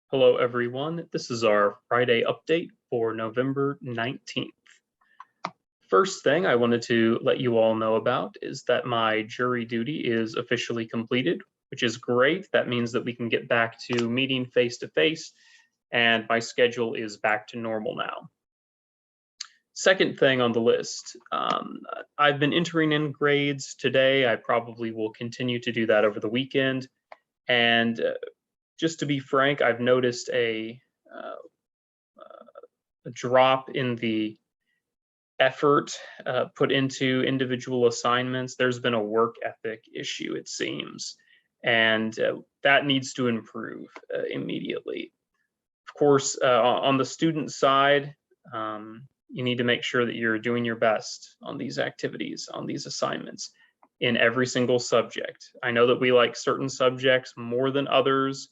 Hello, everyone. This is our Friday update for November 19th. First thing I wanted to let you all know about is that my jury duty is officially completed, which is great. That means that we can get back to meeting face to face, and my schedule is back to normal now. Second thing on the list, I've been entering in grades today. I probably will continue to do that over the weekend. And just to be frank, I've noticed a drop in the effort put into individual assignments. There's been a work ethic issue, it seems, and that needs to improve immediately. Of course, on the student side, you need to make sure that you're doing your best on these activities, on these assignments, in every single subject. I know that we like certain subjects more than others,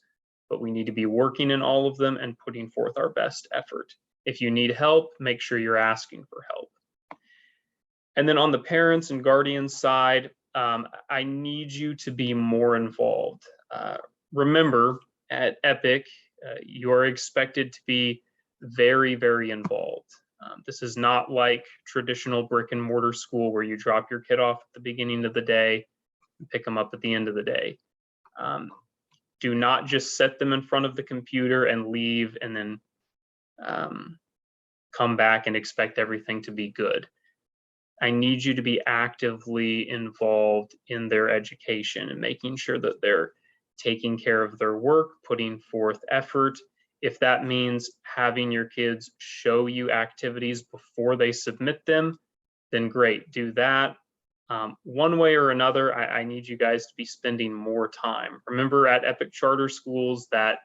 but we need to be working in all of them and putting forth our best effort. If you need help, make sure you're asking for help. And then on the parents and guardians side, I need you to be more involved. Remember, at Epic, you are expected to be very, very involved. This is not like traditional brick and mortar school where you drop your kid off at the beginning of the day and pick them up at the end of the day. Do not just set them in front of the computer and leave and then come back and expect everything to be good. I need you to be actively involved in their education and making sure that they're taking care of their work, putting forth effort. If that means having your kids show you activities before they submit them, then great, do that. One way or another, I need you guys to be spending more time. Remember, at Epic Charter Schools, that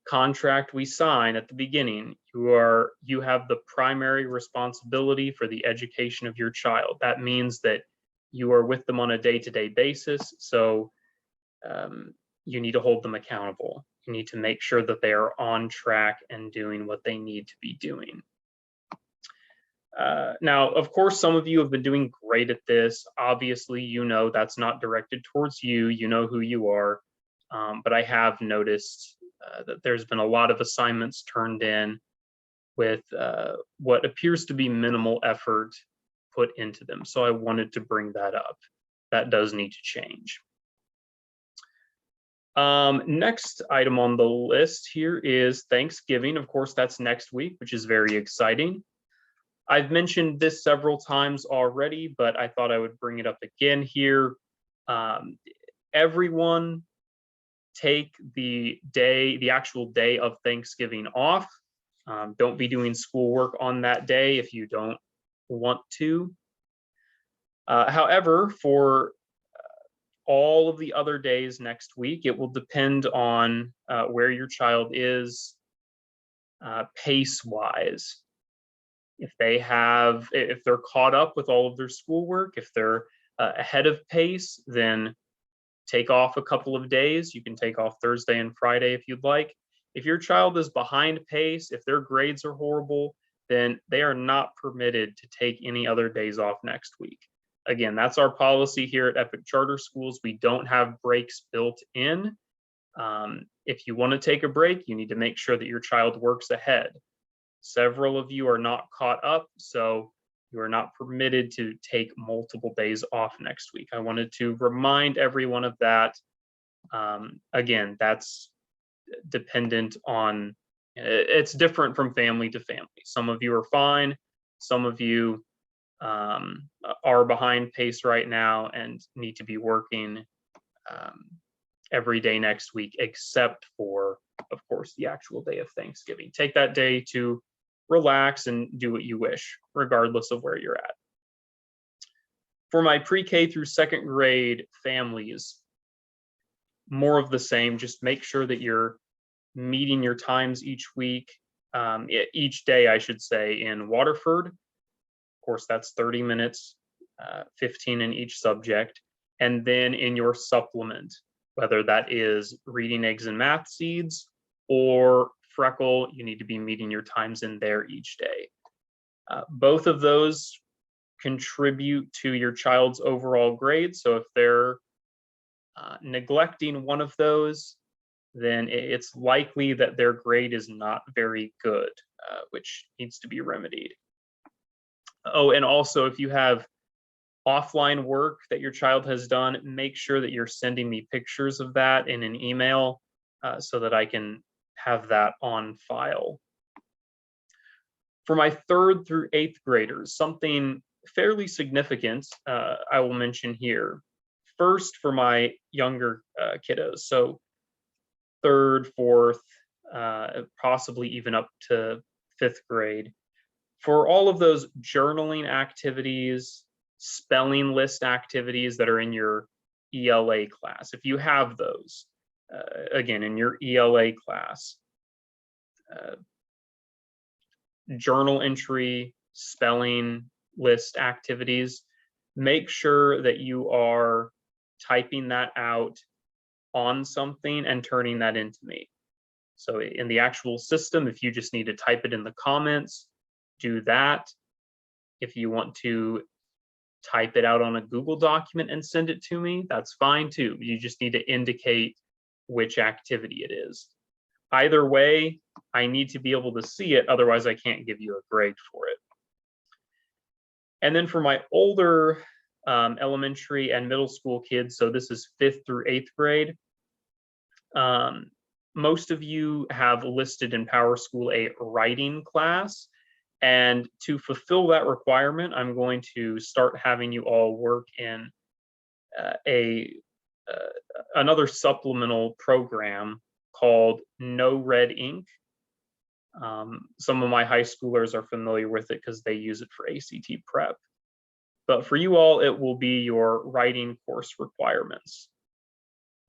contract we sign at the beginning, you have the primary responsibility for the education of your child. That means that you are with them on a day-to-day basis, so you need to hold them accountable. You need to make sure that they are on track and doing what they need to be doing. Now, of course, some of you have been doing great at this. Obviously, you know that's not directed towards you. You know who you are. But I have noticed that there's been a lot of assignments turned in with what appears to be minimal effort put into them. So I wanted to bring that up. That does need to change. Next item on the list here is Thanksgiving. Of course, that's next week, which is very exciting. I've mentioned this several times already, but I thought I would bring it up again here. Everyone take the actual day of Thanksgiving off. Don't be doing schoolwork on that day if you don't want to. However, for all of the other days next week, it will depend on where your child is pace-wise. If they're caught up with all of their schoolwork, if they're ahead of pace, then take off a couple of days. You can take off Thursday and Friday if you'd like. If your child is behind pace, if their grades are horrible, then they are not permitted to take any other days off next week. Again, that's our policy here at Epic Charter Schools. We don't have breaks built in. If you want to take a break, you need to make sure that your child works ahead. Several of you are not caught up, so you are not permitted to take multiple days off next week. I wanted to remind everyone of that. Again, that's dependent on, it's different from family to family. Some of you are fine. Some of you are behind pace right now and need to be working every day next week, except for, of course, the actual day of Thanksgiving. Take that day to relax and do what you wish, regardless of where you're at. For my pre-K through second grade families, more of the same. Just make sure that you're meeting your times each week, each day, I should say, in Waterford. Of course, that's 30 minutes, 15 in each subject. And then in your supplement, whether that is reading eggs and math seeds or Freckle, you need to be meeting your times in there each day. Both of those contribute to your child's overall grade. So if they're neglecting one of those, then it's likely that their grade is not very good, which needs to be remedied. Oh, and also if you have offline work that your child has done, make sure that you're sending me pictures of that in an email so that I can have that on file. For my 3rd through 8th graders, something fairly significant I will mention here. First, for my younger kiddos, so 3rd, 4th, possibly even up to 5th grade. For all of those journaling activities, spelling list activities that are in your ELA class, if you have those, again, in your ELA class, journal entry, spelling list activities, make sure that you are typing that out on something and turning that into me. So in the actual system, if you just need to type it in the comments, do that. If you want to type it out on a Google document and send it to me, that's fine too. You just need to indicate which activity it is. Either way, I need to be able to see it, otherwise I can't give you a grade for it. And then for my older elementary and middle school kids, so this is 5th through 8th grade, most of you have listed in PowerSchool a writing class. And to fulfill that requirement, I'm going to start having you all work in another supplemental program called No Red Ink. Some of my high schoolers are familiar with it because they use it for ACT prep. But for you all, it will be your writing course requirements.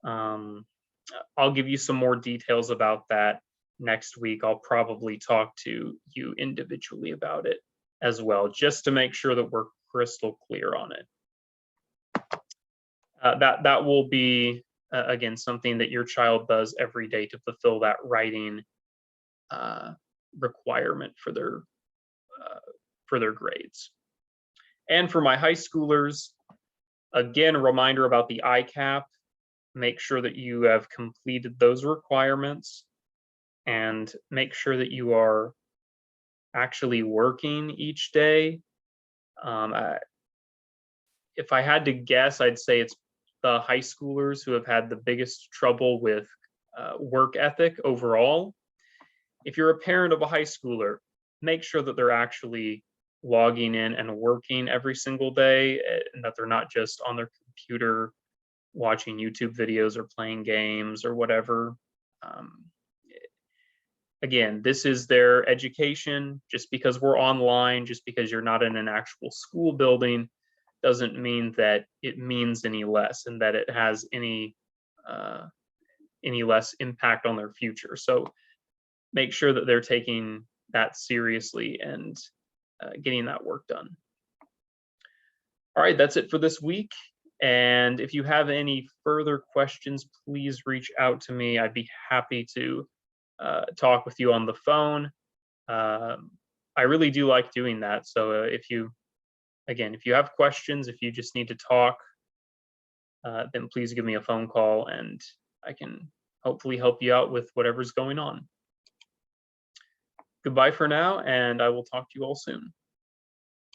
I'll give you some more details about that next week. I'll probably talk to you individually about it as well, just to make sure that we're crystal clear on it. That will be, again, something that your child does every day to fulfill that writing requirement for their grades. And for my high schoolers, again, a reminder about the ICAP. Make sure that you have completed those requirements and make sure that you are actually working each day. If I had to guess, I'd say it's the high schoolers who have had the biggest trouble with work ethic overall. If you're a parent of a high schooler, make sure that they're actually logging in and working every single day, and that they're not just on their computer watching YouTube videos or playing games or whatever. Again, this is their education. Just because we're online, just because you're not in an actual school building, doesn't mean that it means any less and that it has any less impact on their future. So make sure that they're taking that seriously and getting that work done. All right, that's it for this week. And if you have any further questions, please reach out to me. I'd be happy to talk with you on the phone. I really do like doing that. So if you have questions, if you just need to talk, then please give me a phone call and I can hopefully help you out with whatever's going on. Goodbye for now, and I will talk to you all soon.